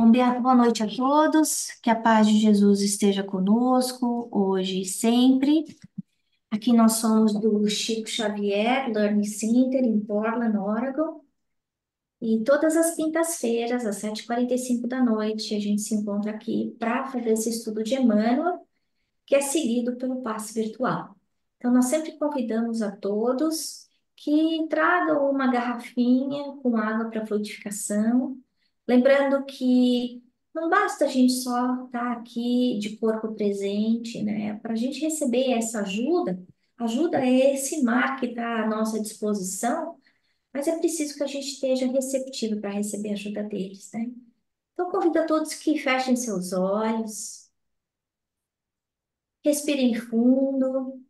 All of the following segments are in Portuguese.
Boa noite a todos, que a paz de Jesus esteja conosco, hoje e sempre. Aqui nós somos do Chico Xavier Learning Center, em Portland, Oregon, e todas as quintas-feiras, às 7h45 da noite, a gente se encontra aqui para fazer esse estudo de Emmanuel, que é seguido pelo passe virtual. Então, nós sempre convidamos a todos que tragam uma garrafinha com água para frutificação, lembrando que não basta a gente só estar aqui de corpo presente, né? Para a gente receber essa ajuda, ajuda é esse mar que está à nossa disposição, mas é preciso que a gente esteja receptivo para receber a ajuda deles, né? Então, convido a todos que fechem seus olhos, respirem fundo.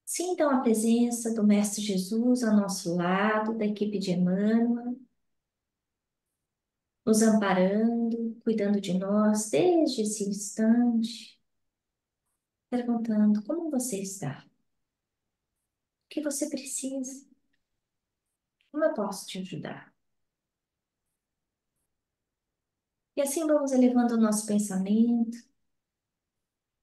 Sintam a presença do Mestre Jesus ao nosso lado, da equipe de Emmanuel, nos amparando, cuidando de nós desde esse instante, perguntando como você está, o que você precisa, como eu posso te ajudar. E assim vamos elevando o nosso pensamento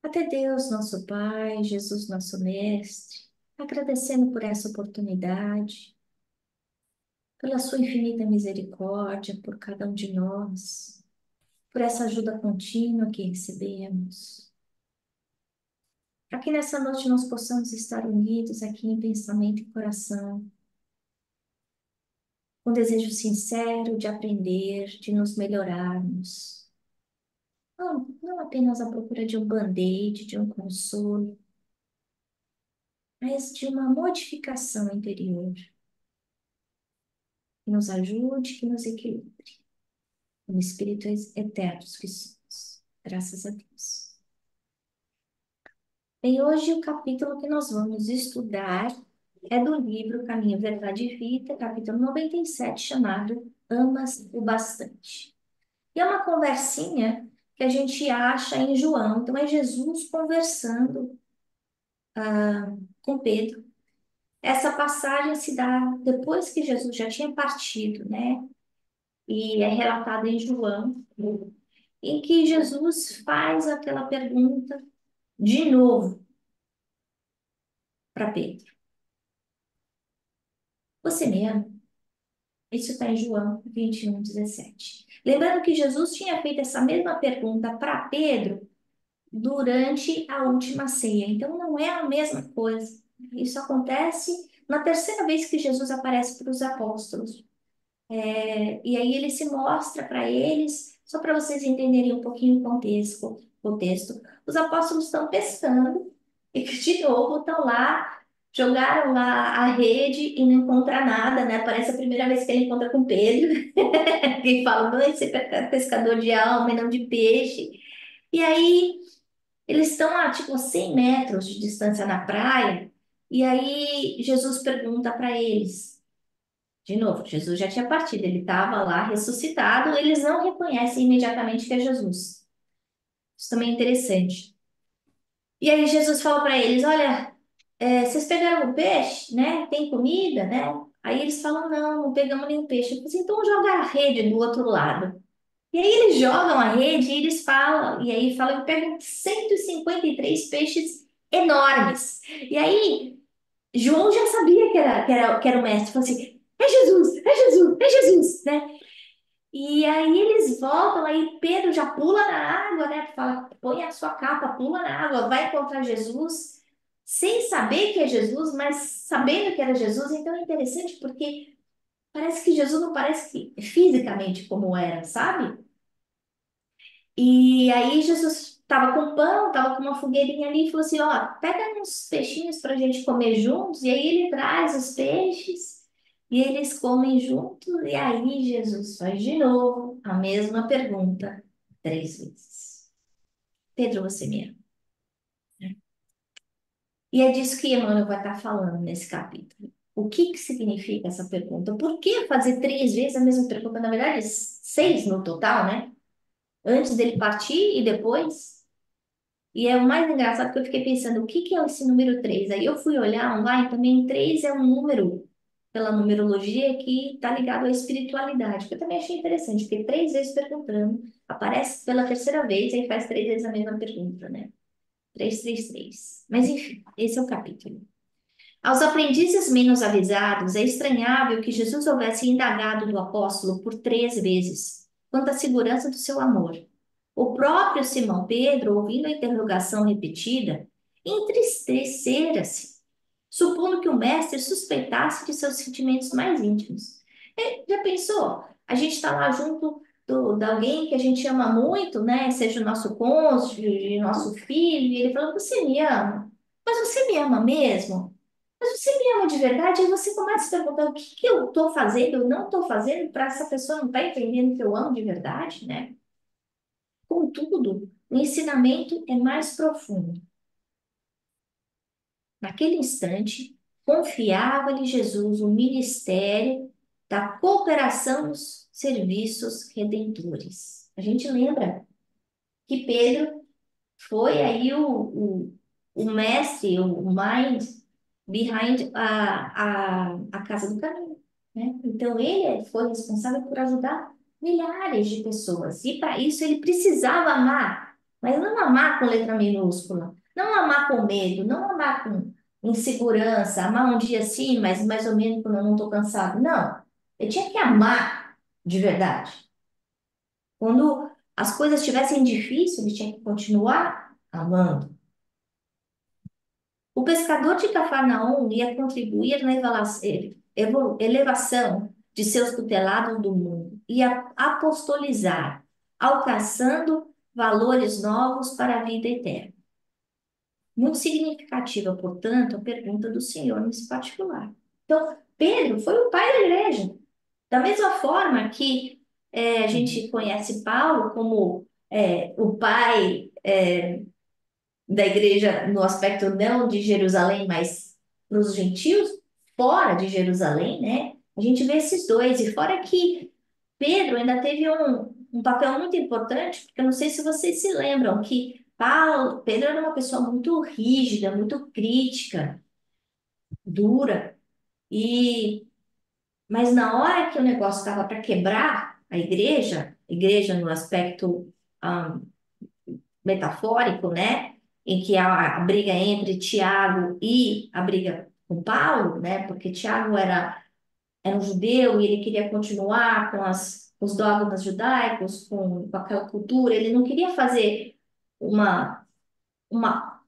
até Deus, nosso Pai, Jesus, nosso Mestre, agradecendo por essa oportunidade, pela sua infinita misericórdia por cada um de nós, por essa ajuda contínua que recebemos, para que nessa noite nós possamos estar unidos aqui em pensamento e coração, com desejo sincero de aprender, de nos melhorarmos. Não apenas à procura de um band-aid, de um consolo, mas de uma modificação interior que nos ajude, que nos equilibre, como espíritos eternos que somos. Graças a Deus. Bem, hoje o capítulo que nós vamos estudar é do livro Caminho, Verdade e Vida, capítulo 97, chamado Amas o Bastante. E é uma conversinha que a gente acha em João. Então, é Jesus conversando com Pedro. Essa passagem se dá depois que Jesus já tinha partido, né? E é relatada em João, em que Jesus faz aquela pergunta de novo para Pedro. Você me ama? Isso está em João 21:17. Lembrando que Jesus tinha feito essa mesma pergunta para Pedro durante a última ceia. Então, não é a mesma coisa. Isso acontece na terceira vez que Jesus aparece para os apóstolos. E aí ele se mostra para eles, só para vocês entenderem um pouquinho o contexto. Os apóstolos estão pescando e que de novo estão lá, jogaram lá a rede e não encontram nada, né? Parece a primeira vez que ele encontra com Pedro, que fala, não, esse é pescador de alma e não de peixe. E aí eles estão a tipo 100 metros de distância na praia, e aí Jesus pergunta para eles. De novo, Jesus já tinha partido, ele estava lá ressuscitado, eles não reconhecem imediatamente que é Jesus. Isso também é interessante. E aí Jesus fala para eles: Olha, vocês pegaram o peixe, né? Tem comida, né? Aí eles falam: Não, não pegamos nenhum peixe. Eu falei assim, então joga a rede do outro lado. E aí eles jogam a rede e eles falam, e aí falam que pegam 153 peixes enormes. E aí João já sabia que era o mestre, falou assim: É Jesus, é Jesus, é Jesus, né? E aí eles voltam, aí Pedro já pula na água, né? Fala, põe a sua capa, pula na água, vai encontrar Jesus, sem saber que é Jesus, mas sabendo que era Jesus. Então é interessante porque parece que Jesus não parece fisicamente como era, sabe? E aí Jesus estava com pão, estava com uma fogueirinha ali e falou assim, ó, pega uns peixinhos para a gente comer juntos. E aí ele traz os peixes e eles comem juntos. E aí Jesus faz de novo a mesma pergunta 3 vezes. Pedro, você me ama? E é disso que Emmanuel vai estar falando nesse capítulo. O que que significa essa pergunta? Por que fazer 3 vezes a mesma pergunta? Na verdade, 6 no total, né? Antes dele partir e depois. E é o mais engraçado que eu fiquei pensando, o que que é esse número 3? Aí eu fui olhar online também, 3 é um número pela numerologia que está ligado à espiritualidade, que eu também achei interessante, porque 3 vezes perguntando, aparece pela terceira vez, aí faz 3 vezes a mesma pergunta, né? 333. Mas enfim, esse é o capítulo. Aos aprendizes menos avisados, é estranhável que Jesus houvesse indagado do apóstolo por 3 vezes quanto à segurança do seu amor. O próprio Simão Pedro, ouvindo a interrogação repetida, entristecera-se, supondo que o mestre suspeitasse de seus sentimentos mais íntimos. Já pensou? A gente está lá junto de alguém que a gente ama muito, né? Seja o nosso cônjuge, nosso filho, e ele fala: Você me ama? Mas você me ama mesmo? Mas você me ama de verdade? Aí você começa a perguntar: o que que eu estou fazendo, eu não estou fazendo para essa pessoa não estar entendendo que eu amo de verdade, né? Contudo, o ensinamento é mais profundo. Naquele instante, confiava-lhe Jesus o ministério da cooperação nos serviços redentores. A gente lembra que Pedro foi aí o mestre, o mind behind a Casa do Caminho, né? Então, ele foi responsável por ajudar milhares de pessoas. E para isso, ele precisava amar, mas não amar com letra minúscula, não amar com medo, não amar com insegurança, amar um dia sim, mas mais ou menos quando eu não estou cansado. Não, ele tinha que amar de verdade. Quando as coisas estivessem difíceis, ele tinha que continuar amando. O pescador de Cafarnaum ia contribuir na elevação de seus tutelados do mundo, ia apostolizar, alcançando valores novos para a vida eterna. Muito significativa, portanto, a pergunta do Senhor nesse particular. Então, Pedro foi o pai da igreja. Da mesma forma que a gente conhece Paulo como o pai da igreja no aspecto não de Jerusalém, mas para os gentios fora de Jerusalém, né? A gente vê esses dois. E fora que Pedro ainda teve um papel muito importante, porque eu não sei se vocês se lembram que Pedro era uma pessoa muito rígida, muito crítica, dura, e mas na hora que o negócio estava para quebrar a igreja no aspecto ah, metafórico, né? Em que a briga entre Tiago e a briga com Paulo, né? Porque Tiago era um judeu e ele queria continuar com os dogmas judaicos, com aquela cultura. Ele não queria fazer uma,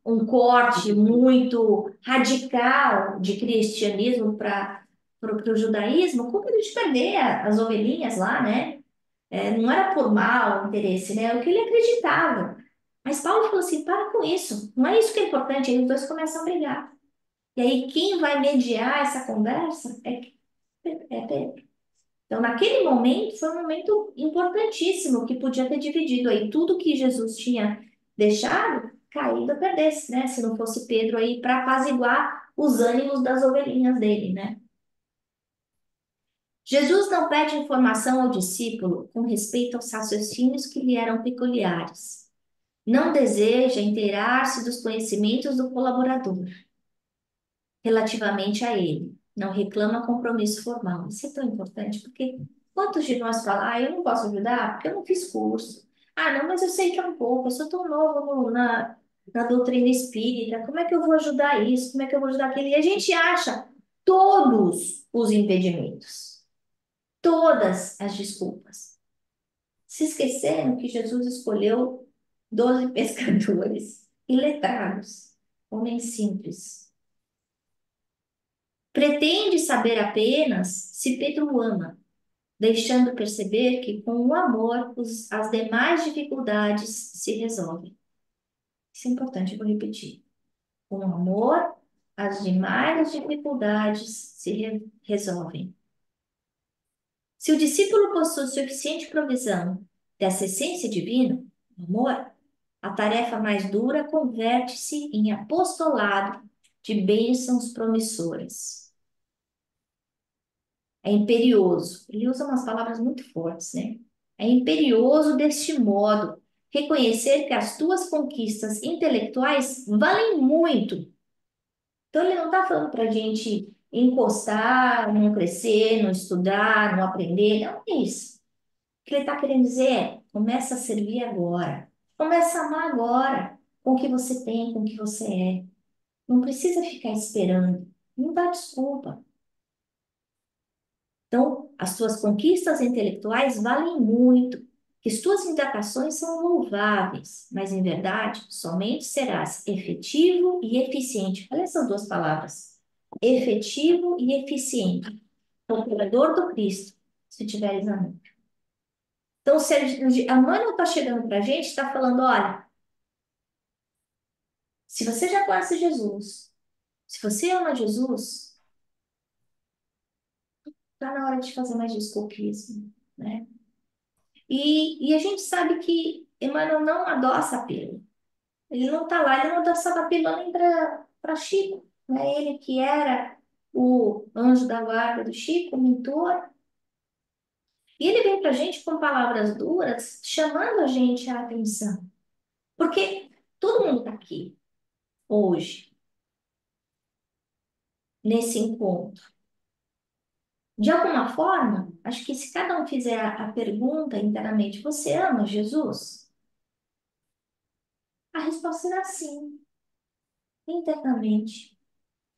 um corte muito radical de cristianismo para o judaísmo, com medo de perder as ovelhinhas lá, né? Não era por mal interesse, né? É o que ele acreditava. Mas Paulo falou assim: para com isso, não é isso que é importante. Aí os dois começam a brigar. E aí quem vai mediar essa conversa é Pedro. Então, naquele momento, foi um momento importantíssimo que podia ter dividido aí tudo que Jesus tinha deixado caído a perdesse, né? Se não fosse Pedro aí para apaziguar os ânimos das ovelhinhas dele, né? Jesus não pede informação ao discípulo com respeito aos raciocínios que lhe eram peculiares. Não deseja inteirar-se dos conhecimentos do colaborador relativamente a ele. Não reclama compromisso formal. Isso é tão importante porque quantos de nós falam: eu não posso ajudar porque eu não fiz curso. Não, mas eu sei que é um pouco, eu sou tão novo na doutrina espírita, como é que eu vou ajudar isso? Como é que eu vou ajudar aquilo? E a gente acha todos os impedimentos, todas as desculpas. Se esqueceram que Jesus escolheu 12 pescadores iletrados, homens simples. Pretende saber apenas se Pedro o ama, deixando perceber que com o amor as demais dificuldades se resolvem. Isso é importante, eu vou repetir. Com o amor, as demais dificuldades se resolvem. Se o discípulo possui suficiente provisão dessa essência divina, o amor, a tarefa mais dura converte-se em apostolado de bênçãos promissoras. É imperioso. Ele usa umas palavras muito fortes, né? É imperioso deste modo reconhecer que as tuas conquistas intelectuais valem muito. Então, ele não está falando para a gente encostar, não crescer, não estudar, não aprender. Não é isso. O que ele está querendo dizer é: começa a servir agora. Começa a amar agora, com o que você tem, com o que você é. Não precisa ficar esperando. Não dá desculpa. Então, as tuas conquistas intelectuais valem muito, que as tuas indagações são louváveis, mas em verdade, somente serás efetivo e eficiente. Olha essas duas palavras: efetivo e eficiente, cooperador do Cristo, se tiveres amor. Então, se a Manuel está chegando para a gente, está falando: olha, se você já conhece Jesus, se você ama Jesus, está na hora de fazer mais desculpismo, né? E a gente sabe que Emmanuel não adoça a pílula. Ele não está lá, ele não adoçava a pílula nem para Chico. Né? Ele que era o anjo da guarda do Chico, o mentor. E ele vem para a gente com palavras duras, chamando a gente a atenção. Porque todo mundo está aqui hoje, nesse encontro. De alguma forma, acho que se cada um fizer a pergunta inteiramente: você ama Jesus? A resposta será sim, internamente.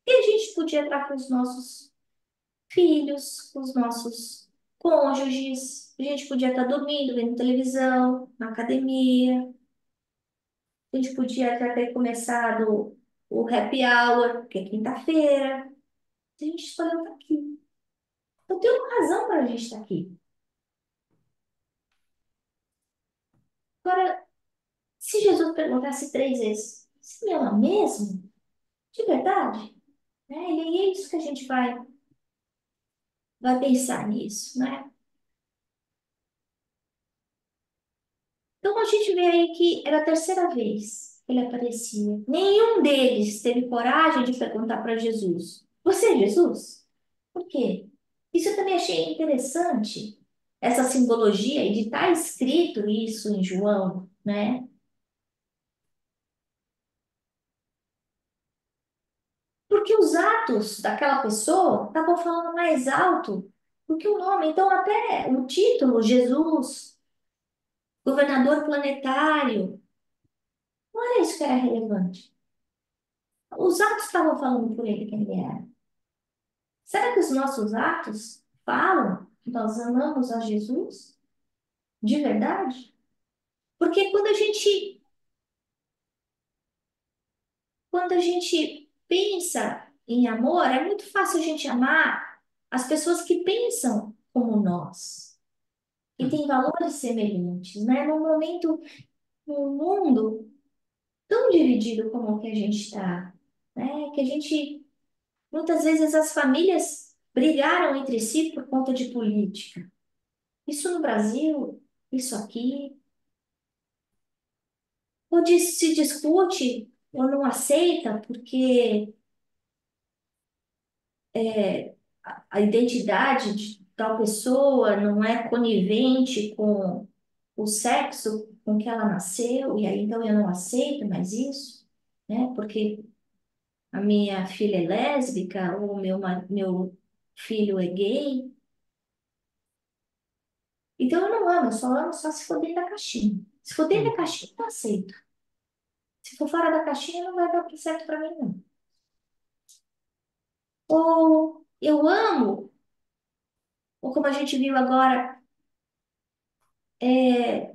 E a gente podia estar com os nossos filhos, com os nossos cônjuges, a gente podia estar dormindo, vendo televisão, na academia, a gente podia até ter começado o happy hour, que é quinta-feira. A gente escolheu estar aqui. Então tem uma razão para a gente estar aqui. Agora, se Jesus perguntasse 3 vezes: você me ama mesmo? De verdade? Né? E é isso que a gente vai pensar nisso, né? Então a gente vê aí que era a terceira vez que ele aparecia. Nenhum deles teve coragem de perguntar para Jesus: você é Jesus? Por quê? Isso eu também achei interessante, essa simbologia, e de estar escrito isso em João, né? Porque os atos daquela pessoa estavam falando mais alto do que o nome. Então, até o título, Jesus, governador planetário, não era isso que era relevante. Os atos estavam falando por ele quem ele era. Será que os nossos atos falam que nós amamos a Jesus de verdade? Porque quando a gente pensa em amor, é muito fácil a gente amar as pessoas que pensam como nós e têm valores semelhantes, né? Num mundo tão dividido como o que a gente está, né? Que a gente, muitas vezes as famílias brigaram entre si por conta de política. Isso no Brasil, isso aqui. Se discute ou não aceita porque a identidade de tal pessoa não é conivente com o sexo com que ela nasceu, e aí então eu não aceito mais isso, né? Porque a minha filha é lésbica ou meu filho é gay. Então eu não amo, eu só amo só se for dentro da caixinha. Se for dentro da caixinha, eu aceito. Se for fora da caixinha, não vai dar certo para mim, não. Ou eu amo, ou como a gente viu agora, é,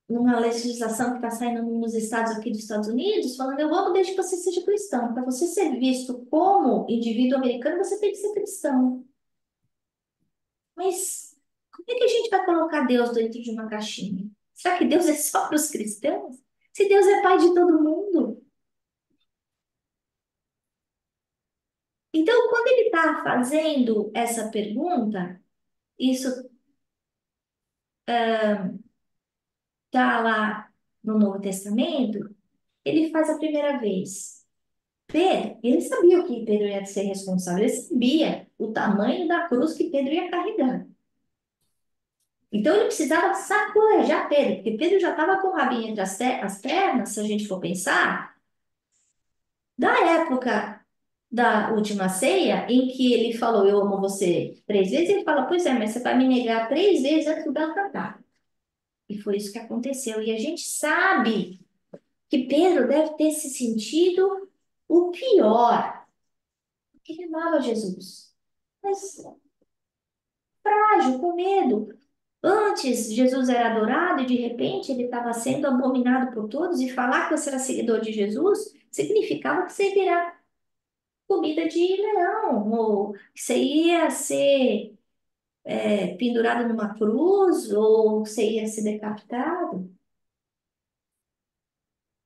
numa legislação que está saindo nos estados aqui dos Estados Unidos, falando: eu amo desde que você seja cristão. Para você ser visto como indivíduo americano, você tem que ser cristão. Mas como é que a gente vai colocar Deus dentro de uma caixinha? Será que Deus é só para os cristãos? Se Deus é pai de todo mundo? Então, quando ele está fazendo essa pergunta, isso está lá no Novo Testamento, ele faz a primeira vez. Pedro, ele sabia o que Pedro ia ser responsável, ele sabia o tamanho da cruz que Pedro ia carregar. Então ele precisava sacolejar Pedro, porque Pedro já estava com o rabinho entre as pernas, se a gente for pensar, da época da última ceia, em que ele falou, eu amo você 3 vezes, ele fala, pois é, mas você vai me negar 3 vezes antes do galo cantar. E foi isso que aconteceu. E a gente sabe que Pedro deve ter se sentido o pior, porque ele amava Jesus. Mas frágil, com medo. Antes, Jesus era adorado e de repente ele estava sendo abominado por todos, e falar que você era seguidor de Jesus significava que você ia virar comida de leão, ou que você ia ser pendurado numa cruz, ou você ia ser decapitado.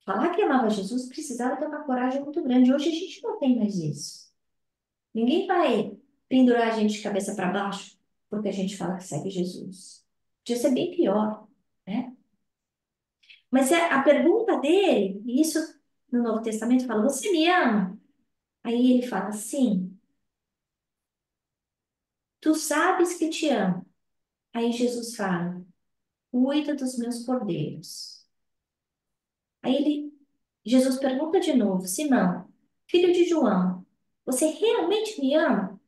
Falar que amava Jesus precisava ter uma coragem muito grande. Hoje a gente não tem mais isso. Ninguém vai pendurar a gente de cabeça para baixo porque a gente fala que segue Jesus. Podia ser bem pior, né? Mas a pergunta dele, e isso no Novo Testamento fala, você me ama? Aí ele fala, sim, tu sabes que te amo. Aí Jesus fala, cuida dos meus cordeiros. Aí Jesus pergunta de novo, Simão, filho de João, você realmente me ama?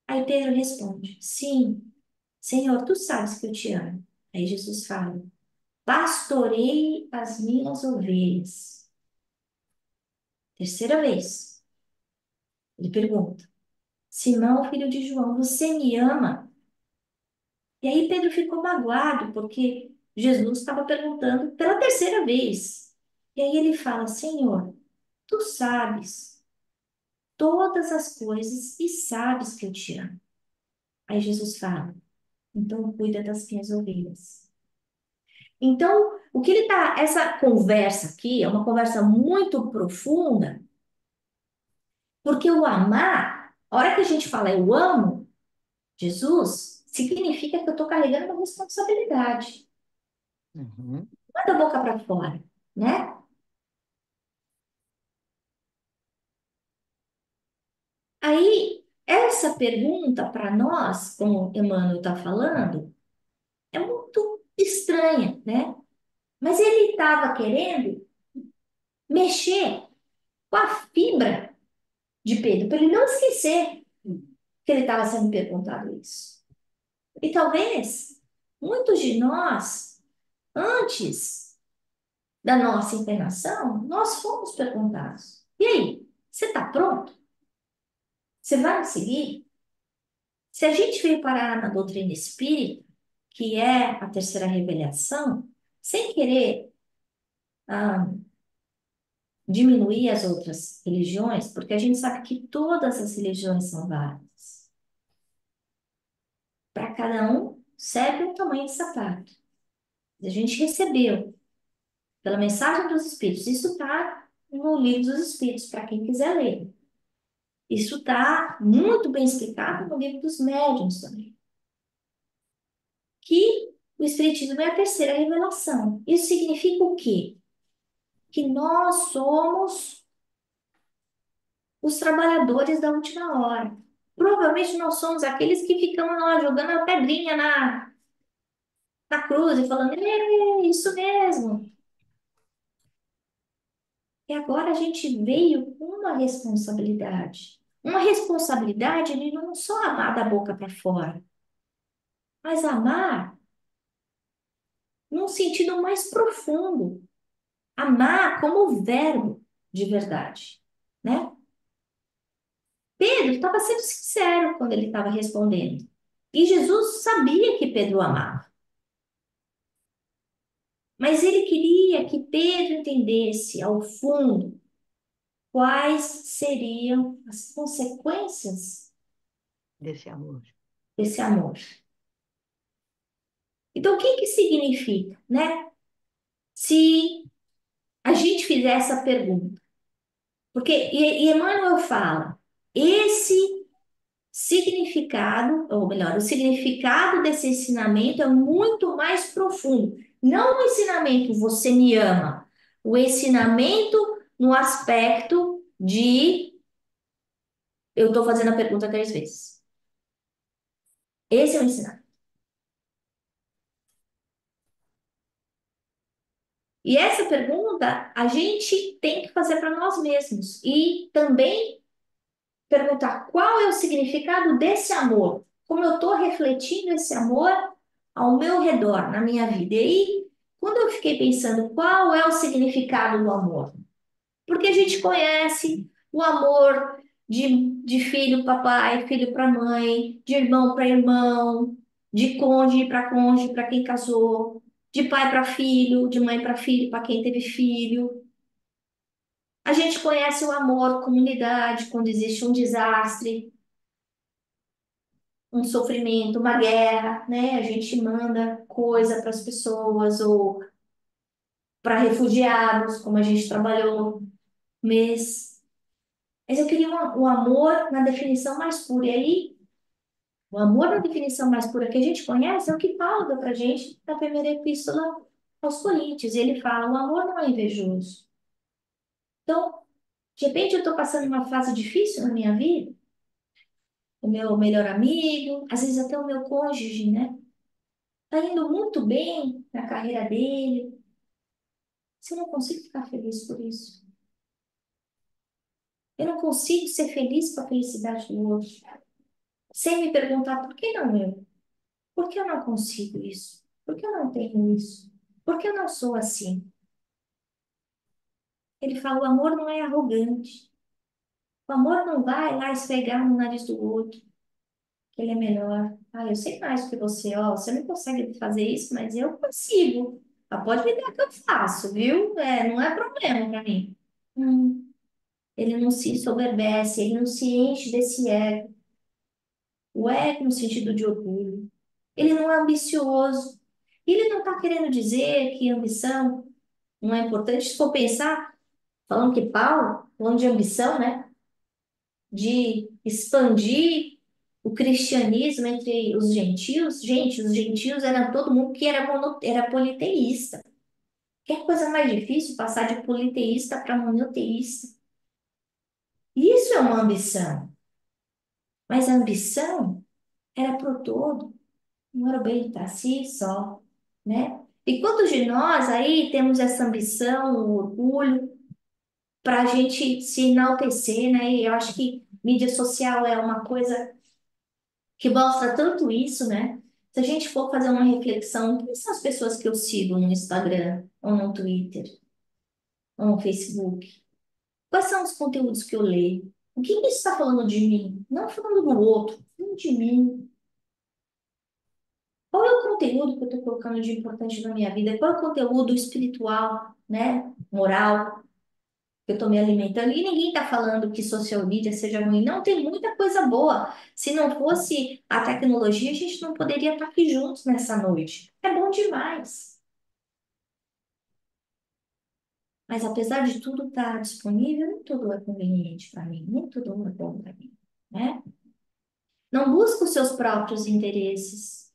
Aí Pedro responde, sim, Senhor, tu sabes que eu te amo. Aí Jesus fala, pastorei as minhas ovelhas. Terceira vez, ele pergunta, Simão, filho de João, você me ama? E aí Pedro ficou magoado, porque Jesus estava perguntando pela terceira vez. E aí ele fala, Senhor, tu sabes todas as coisas e sabes que eu te amo. Aí Jesus fala, então cuida das minhas ovelhas. Então, o que ele tá, essa conversa aqui é uma conversa muito profunda, porque o amar, a hora que a gente fala eu amo Jesus, significa que eu estou carregando uma responsabilidade. Uhum. Não é da boca para fora, né? Aí, essa pergunta para nós, como Emmanuel está falando, é muito estranha, né? Mas ele estava querendo mexer com a fibra de Pedro, para ele não esquecer que ele estava sendo perguntado isso. E talvez muitos de nós, antes da nossa internação, nós fomos perguntados: e aí, você está pronto? Você vai me seguir? Se a gente veio parar na doutrina espírita, que é a terceira revelação, sem querer ah, diminuir as outras religiões, porque a gente sabe que todas as religiões são válidas. Para cada um serve um tamanho de sapato. A gente recebeu pela mensagem dos Espíritos. Isso está no Livro dos Espíritos, para quem quiser ler. Isso está muito bem explicado no Livro dos Médiuns também. Que o Espiritismo é a terceira revelação. Isso significa o quê? Que nós somos os trabalhadores da última hora. Provavelmente nós somos aqueles que ficam lá jogando a pedrinha na cruz e falando, é isso mesmo. E agora a gente veio com uma responsabilidade. Uma responsabilidade de não só amar da boca para fora, mas amar num sentido mais profundo. Amar como verbo de verdade, né? Pedro estava sendo sincero quando ele estava respondendo. E Jesus sabia que Pedro amava. Mas ele queria que Pedro entendesse ao fundo quais seriam as consequências Desse amor. desse amor. Então, o que que significa, né? Se a gente fizer essa pergunta, porque e Emmanuel fala, esse significado, ou melhor, o significado desse ensinamento é muito mais profundo. Não o ensinamento você me ama, o ensinamento no aspecto de eu estou fazendo a pergunta 3 vezes. Esse é o ensinamento. E essa pergunta a gente tem que fazer para nós mesmos e também perguntar qual é o significado desse amor, como eu estou refletindo esse amor ao meu redor, na minha vida. E aí, quando eu fiquei pensando qual é o significado do amor, porque a gente conhece o amor de filho para pai, filho para mãe, de irmão para irmão, de cônjuge para cônjuge, para quem casou, de pai para filho, de mãe para filho, para quem teve filho. A gente conhece o amor, comunidade, quando existe um desastre, um sofrimento, uma guerra, né? A gente manda coisa para as pessoas ou para refugiados, como a gente trabalhou mês. Mas eu queria o amor na definição mais pura. E aí, o amor na definição mais pura que a gente conhece é o que Paulo dá para a gente na primeira epístola aos Coríntios. Ele fala: o amor não é invejoso. Então, de repente, eu estou passando uma fase difícil na minha vida, o meu melhor amigo, às vezes até o meu cônjuge, né? Tá indo muito bem na carreira dele. Se eu não consigo ficar feliz por isso. Eu não consigo ser feliz com a felicidade do outro. Sem me perguntar por que não eu? Por que eu não consigo isso? Por que eu não tenho isso? Por que eu não sou assim? Ele fala: o amor não é arrogante. O amor não vai lá esfregar no nariz do outro, que ele é melhor. Ah, eu sei mais do que você, ó. Você não consegue fazer isso, mas eu consigo. Ah, pode me dar que eu faço, viu? É, não é problema para mim. Ele não se soberbece, ele não se enche desse ego. O ego no sentido de orgulho. Ele não é ambicioso. Ele não está querendo dizer que ambição não é importante. Se for pensar, falando que Paulo, falando de ambição, né? De expandir o cristianismo entre os gentios. Gente, os gentios eram todo mundo que era politeísta. Que coisa mais difícil passar de politeísta para monoteísta. Isso é uma ambição. Mas a ambição era pro todo, não era o bem para si só, né? E quantos de nós aí temos essa ambição, o orgulho, para a gente se enaltecer, né? E eu acho que mídia social é uma coisa que mostra tanto isso, né? Se a gente for fazer uma reflexão, quem são as pessoas que eu sigo no Instagram, ou no Twitter, ou no Facebook? Quais são os conteúdos que eu leio? O que isso está falando de mim? Não falando do outro, falando de mim. Qual é o conteúdo que eu estou colocando de importante na minha vida? Qual é o conteúdo espiritual, né? Moral que eu estou me alimentando? E ninguém está falando que social media seja ruim. Não, tem muita coisa boa. Se não fosse a tecnologia, a gente não poderia estar aqui juntos nessa noite. É bom demais. Mas apesar de tudo estar disponível, nem tudo é conveniente para mim, nem tudo é bom para mim, né? Não busca os seus próprios interesses.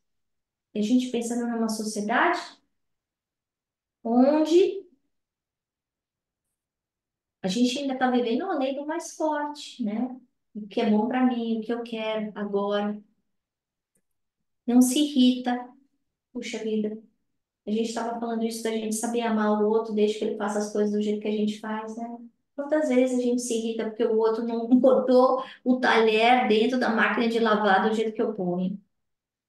E a gente pensando numa sociedade onde a gente ainda está vivendo a lei do mais forte, né? O que é bom para mim, o que eu quero agora. Não se irrita. Puxa vida, a gente estava falando isso da gente saber amar o outro desde que ele faça as coisas do jeito que a gente faz, né? Quantas vezes a gente se irrita porque o outro não botou o talher dentro da máquina de lavar do jeito que eu ponho?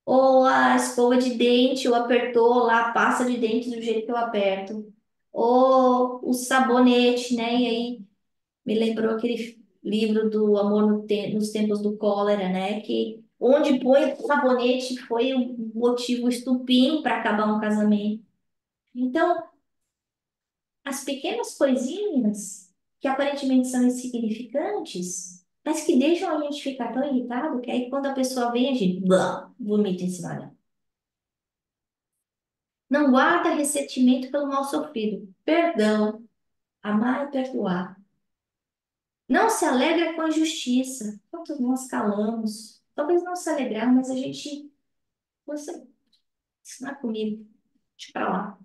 Ou a escova de dente, ou apertou lá a pasta de dente do jeito que eu aperto? Ou o sabonete, né? E aí me lembrou aquele livro do Amor nos Tempos do Cólera, né? Que onde põe o sabonete foi o motivo, o estupim para acabar um casamento. Então, as pequenas coisinhas que aparentemente são insignificantes, mas que deixam a gente ficar tão irritado que aí quando a pessoa vem, a gente blá, vomita em cima dela. Não guarda ressentimento pelo mal sofrido. Perdão, amar e perdoar. Não se alegra com a injustiça. Quantos nós calamos? Talvez não se alegrar, mas a gente. Você, isso não é comigo. Deixa pra lá.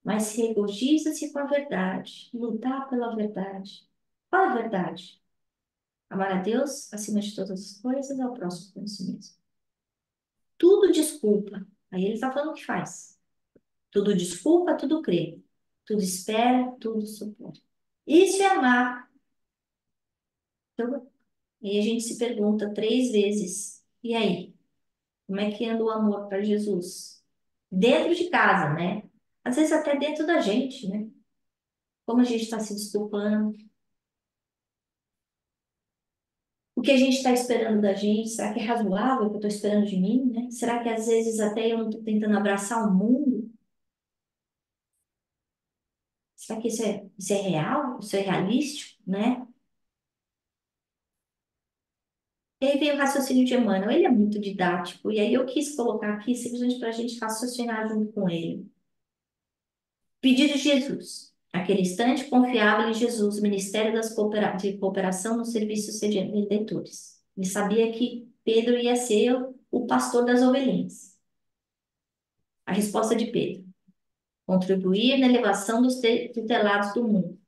Mas regozija-se com a verdade. Lutar pela verdade. Qual é a verdade? Amar a Deus acima de todas as coisas é o próximo conhecimento. Tudo desculpa. Aí ele está falando o que faz. Tudo desculpa, tudo crê. Tudo espera, tudo suporta. Isso é amar. Então, aí a gente se pergunta 3 vezes: e aí? Como é que anda o amor para Jesus? Dentro de casa, né? Às vezes até dentro da gente, né? Como a gente está se desculpando? O que a gente está esperando da gente? Será que é razoável o que eu estou esperando de mim, né? Será que às vezes até eu não estou tentando abraçar o mundo? Será que isso é real? Isso é realístico, né? E aí veio o raciocínio de Emmanuel. Ele é muito didático. E aí eu quis colocar aqui simplesmente para a gente raciocinar junto com ele. Pedido de Jesus. Aquele instante confiável em Jesus, Ministério de Cooperação no Serviço de Leitores. Ele sabia que Pedro ia ser o pastor das ovelhinhas. A resposta de Pedro: contribuir na elevação dos tutelados do mundo.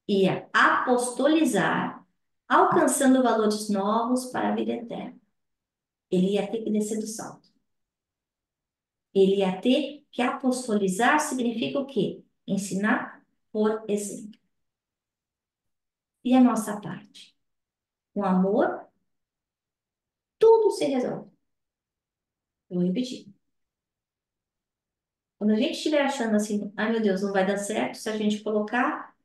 Ia apostolizar, alcançando valores novos para a vida eterna. Ele ia ter que descer do salto. Ele ia ter que apostolizar significa o quê? Ensinar por exemplo. E a nossa parte? Com amor, tudo se resolve. Eu vou repetir. Quando a gente estiver achando assim, ai meu Deus, não vai dar certo, se a gente colocar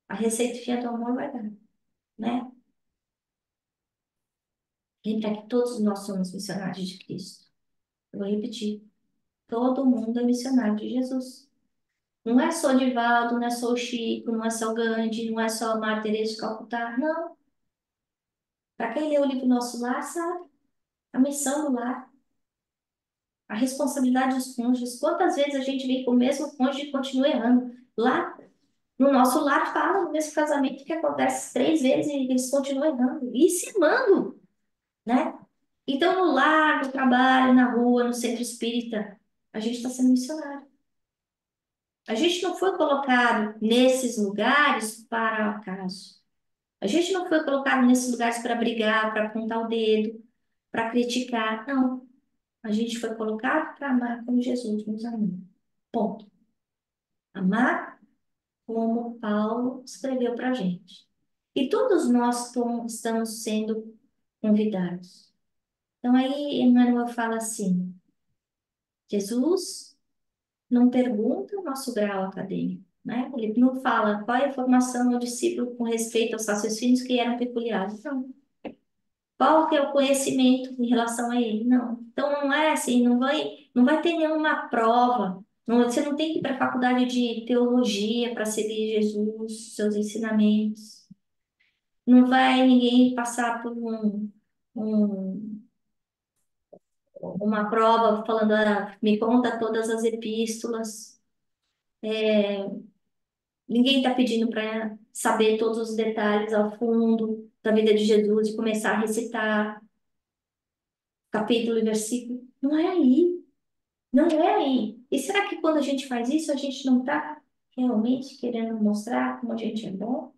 a receita do amor, vai dar, né? Lembra que todos nós somos missionários de Cristo. Eu vou repetir. Todo mundo é missionário de Jesus. Não é só o Divaldo, não é só o Chico, não é só o Gandhi, não é só a Maria Teresa de Calcutá. Não. Para quem lê o livro Nosso Lar, sabe? A missão do lar, a responsabilidade dos cônjuges. Quantas vezes a gente vem com o mesmo cônjuge e continua errando? Lá no nosso lar fala no mesmo casamento que acontece 3 vezes e eles continuam errando. E se amando, né? Então, no lar, no trabalho, na rua, no centro espírita, a gente está sendo missionário. A gente não foi colocado nesses lugares para acaso. A gente não foi colocado nesses lugares para brigar, para apontar o dedo, para criticar. Não. A gente foi colocado para amar como Jesus nos amou. Ponto. Amar como Paulo escreveu para a gente. E todos nós estamos sendo convidados. Então aí Emmanuel fala assim: Jesus não pergunta o nosso grau acadêmico, né? Ele não fala qual é a formação do discípulo com respeito aos raciocínios que eram peculiares. Não. Qual que é o conhecimento em relação a ele? Não. Então não é assim, não vai ter nenhuma prova. Você não tem que ir para a faculdade de teologia para seguir Jesus, seus ensinamentos. Não vai ninguém passar por um- uma prova falando, me conta todas as epístolas. Ninguém está pedindo para saber todos os detalhes ao fundo da vida de Jesus e começar a recitar capítulo e versículo. Não é aí. Não é aí. E será que quando a gente faz isso, a gente não está realmente querendo mostrar como a gente é bom,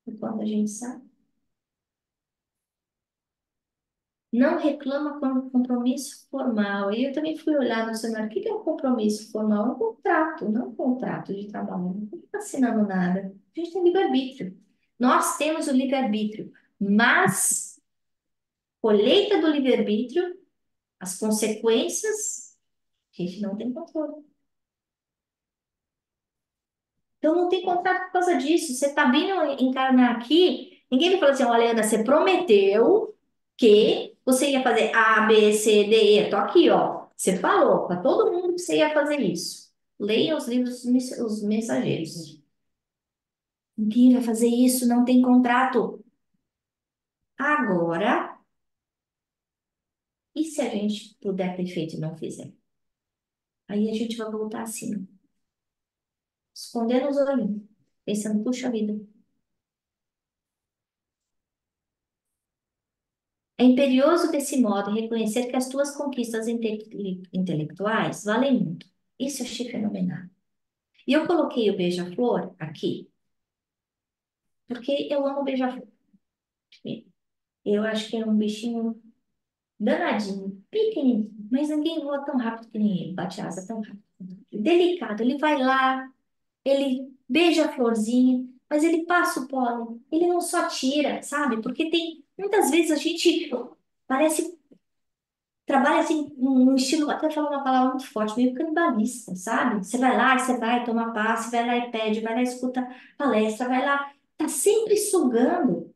o quanto a gente sabe? Não reclama com compromisso formal. E eu também fui olhar no cenário, o que é um compromisso formal? É um contrato, não um contrato de trabalho. Não está assinando nada. A gente tem livre-arbítrio. Nós temos o livre-arbítrio, mas colheita do livre-arbítrio, as consequências, a gente não tem controle. Então não tem contrato por causa disso. Você está vindo encarnar aqui, ninguém vai falar assim, olha, Ana, você prometeu que você ia fazer A, B, C, D, E. Tô aqui, ó. Você falou para todo mundo que você ia fazer isso. Leia os livros os mensageiros. Ninguém vai fazer isso, não tem contrato. Agora, e se a gente puder ter feito e não fizer? Aí a gente vai voltar assim, escondendo os olhinhos, pensando, puxa vida. É imperioso desse modo reconhecer que as tuas conquistas intelectuais valem muito. Isso eu achei fenomenal. E eu coloquei o beija-flor aqui, porque eu amo beija-flor. Eu acho que é um bichinho danadinho, pequenininho, mas ninguém voa tão rápido que nem ele, bate asa tão rápido. Delicado, ele vai lá, ele beija a florzinha, mas ele passa o pólen, ele não só tira, sabe? Porque tem, muitas vezes a gente parece, trabalha assim, num estilo, vou até falar uma palavra muito forte, meio canibalista, sabe? Você vai lá, você vai tomar passe, vai lá e pede, vai lá e escuta palestra, vai lá, tá sempre sugando.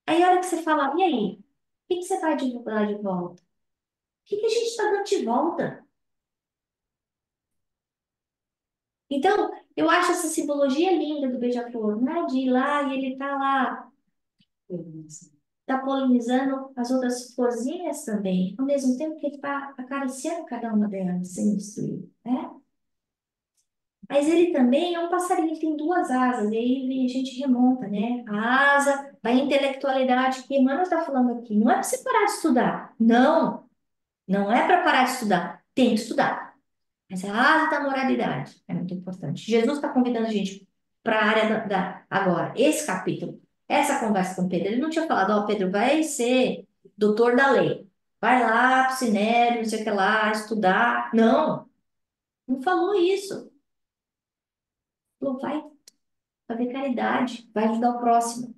Aí a hora que você fala, e aí? O que que você vai divulgar de volta? O que que a gente está dando de volta? Então, eu acho essa simbologia linda do beija-flor, né? De ir lá e ele tá lá, tá polinizando as outras florzinhas também, ao mesmo tempo que ele tá acariciando cada uma delas, sem destruir, né? Mas ele também é um passarinho que tem duas asas, e aí a gente remonta, né? A asa da intelectualidade que Emmanuel está falando aqui. Não é para você parar de estudar. Não, não é para parar de estudar. Tem que estudar. Mas a asa da moralidade é muito importante. Jesus está convidando a gente para a área agora, esse capítulo, essa conversa com Pedro. Ele não tinha falado, ó, Pedro, vai ser doutor da lei. Vai lá para o Sinédrio, não sei o que lá, estudar. Não, não falou isso. Falou, vai fazer caridade, vai ajudar o próximo.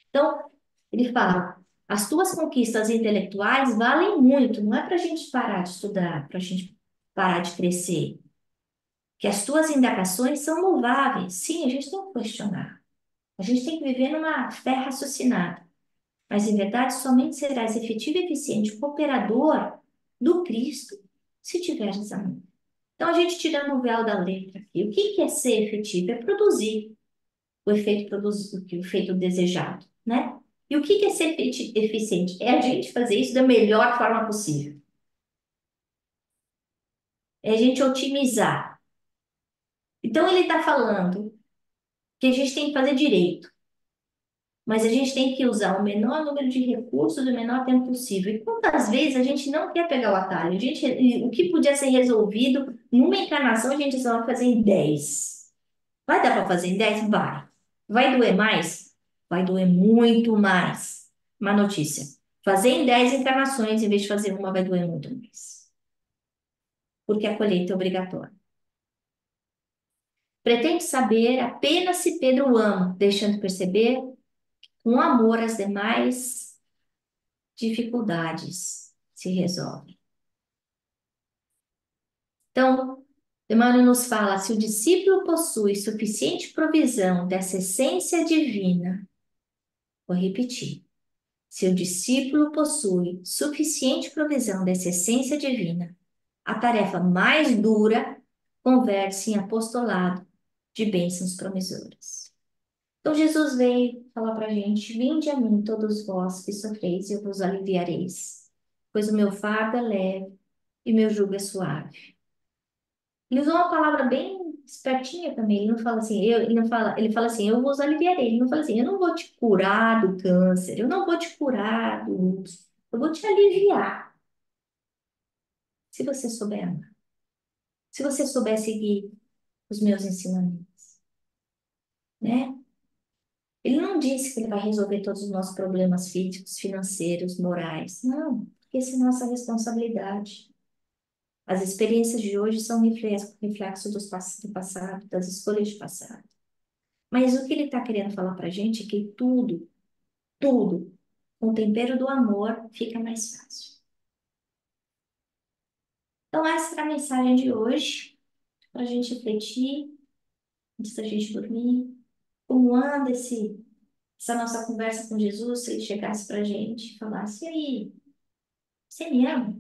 Então, ele fala, as tuas conquistas intelectuais valem muito, não é para a gente parar de estudar, para a gente parar de crescer. Que as tuas indagações são louváveis. Sim, a gente tem que questionar. A gente tem que viver numa fé raciocinada. Mas, em verdade, somente serás efetivo e eficiente cooperador do Cristo se tiveres amor. Então, a gente tirando o véu da letra aqui. O que que é ser efetivo? É produzir o efeito produzido, o efeito desejado, né? E o que que é ser eficiente? É a gente fazer isso da melhor forma possível. É a gente otimizar. Então, ele está falando que a gente tem que fazer direito. Mas a gente tem que usar o menor número de recursos no menor tempo possível. E quantas vezes a gente não quer pegar o atalho? O que podia ser resolvido numa encarnação, a gente só vai fazer em 10. Vai dar para fazer em 10? Vai. Vai doer mais? Vai doer muito mais. Uma notícia. Fazer em 10 encarnações, em vez de fazer uma, vai doer muito mais. Porque a colheita é obrigatória. Pretende saber apenas se Pedro o ama, deixando perceber com amor as demais dificuldades se resolvem. Então, Emmanuel nos fala: se o discípulo possui suficiente provisão dessa essência divina, vou repetir. Se o discípulo possui suficiente provisão dessa essência divina, a tarefa mais dura converte-se em apostolado de bênçãos promissoras. Então, Jesus veio falar para a gente: vinde a mim, todos vós que sofreis, e eu vos aliviareis, pois o meu fardo é leve e meu jugo é suave. Ele usou uma palavra bem espertinha também. Ele não fala assim, ele não fala, ele fala assim, eu vos aliviarei. Ele não fala assim, eu não vou te curar do câncer, eu não vou te curar do lúpus, eu vou te aliviar, se você souber amar, se você souber seguir os meus ensinamentos, né? Ele não disse que ele vai resolver todos os nossos problemas físicos, financeiros, morais. Não, porque essa é nossa responsabilidade. As experiências de hoje são reflexo do passado, das escolhas de passado. Mas o que ele está querendo falar para a gente é que tudo, com o tempero do amor, fica mais fácil. Então, essa é a mensagem de hoje, para a gente refletir, antes da gente dormir. Como anda essa nossa conversa com Jesus, se ele chegasse para a gente e falasse: e aí, você me ama?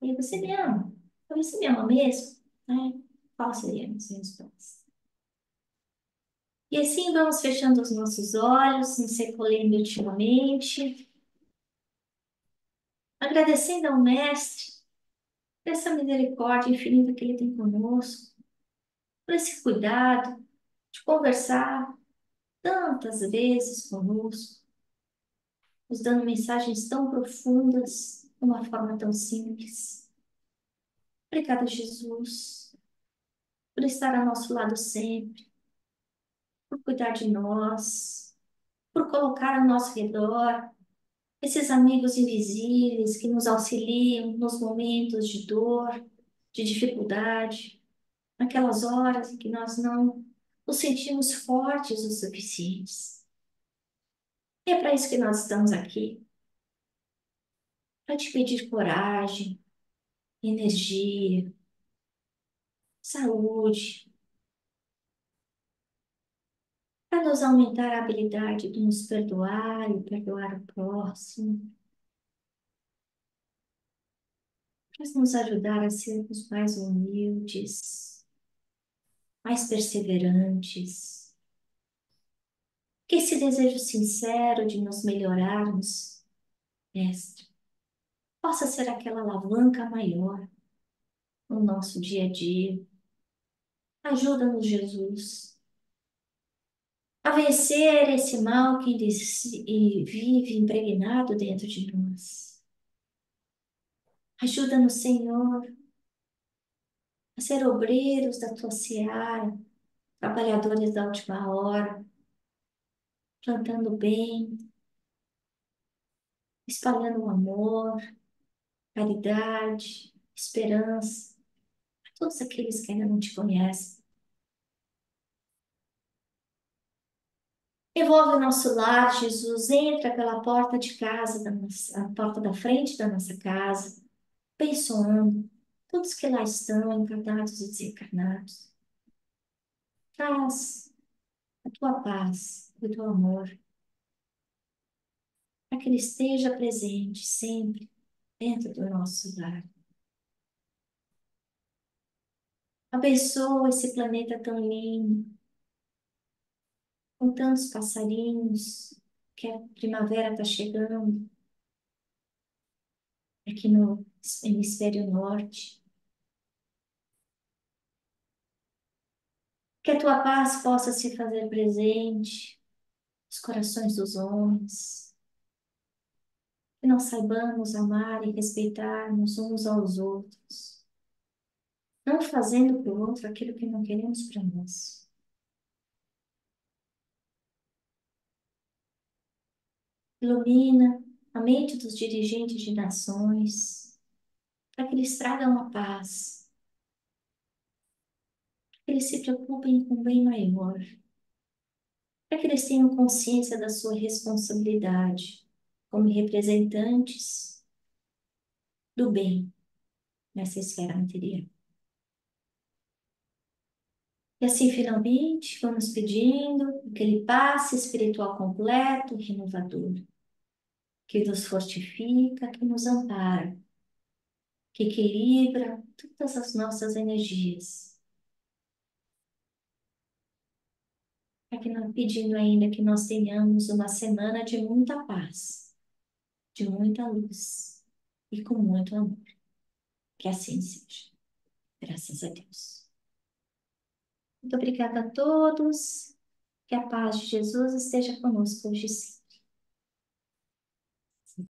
E aí, você me ama? Você me ama mesmo? Né? Qual seria a nossa resposta? E assim vamos fechando os nossos olhos, nos recolhendo ultimamente, agradecendo ao Mestre por essa misericórdia infinita que Ele tem conosco, por esse cuidado de conversar tantas vezes conosco, nos dando mensagens tão profundas, de uma forma tão simples. Obrigada, Jesus, por estar ao nosso lado sempre, por cuidar de nós, por colocar ao nosso redor esses amigos invisíveis que nos auxiliam nos momentos de dor, de dificuldade, naquelas horas em que nós não nos sentimos fortes o suficientes. E é para isso que nós estamos aqui, para te pedir coragem, energia, saúde, para nos aumentar a habilidade de nos perdoar e perdoar o próximo, para nos ajudar a sermos mais humildes, mais perseverantes. Que esse desejo sincero de nos melhorarmos, Mestre, possa ser aquela alavanca maior no nosso dia a dia. Ajuda-nos, Jesus, a vencer esse mal que vive impregnado dentro de nós. Ajuda-nos, Senhor, a ser obreiros da tua seara, trabalhadores da última hora, plantando bem, espalhando o amor, caridade, esperança, a todos aqueles que ainda não te conhecem. Envolve o nosso lar, Jesus, entra pela porta de casa, a porta da frente da nossa casa, abençoando todos que lá estão, encarnados e desencarnados. Traz a tua paz, o teu amor, para que ele esteja presente sempre dentro do nosso lar. Abençoa esse planeta tão lindo, com tantos passarinhos, que a primavera está chegando aqui no hemisfério norte. Que a tua paz possa se fazer presente nos corações dos homens. Que nós saibamos amar e respeitarmos uns aos outros, não fazendo para o outro aquilo que não queremos para nós. Ilumina a mente dos dirigentes de nações, para que eles tragam a paz, para que eles se preocupem com o bem maior, para que eles tenham consciência da sua responsabilidade como representantes do bem nessa esfera material. E assim, finalmente, vamos pedindo aquele passe espiritual completo, renovador, que nos fortifica, que nos ampara, que equilibra todas as nossas energias. Aqui pedindo ainda que nós tenhamos uma semana de muita paz, de muita luz e com muito amor. Que assim seja. Graças a Deus. Muito obrigada a todos. Que a paz de Jesus esteja conosco hoje sim.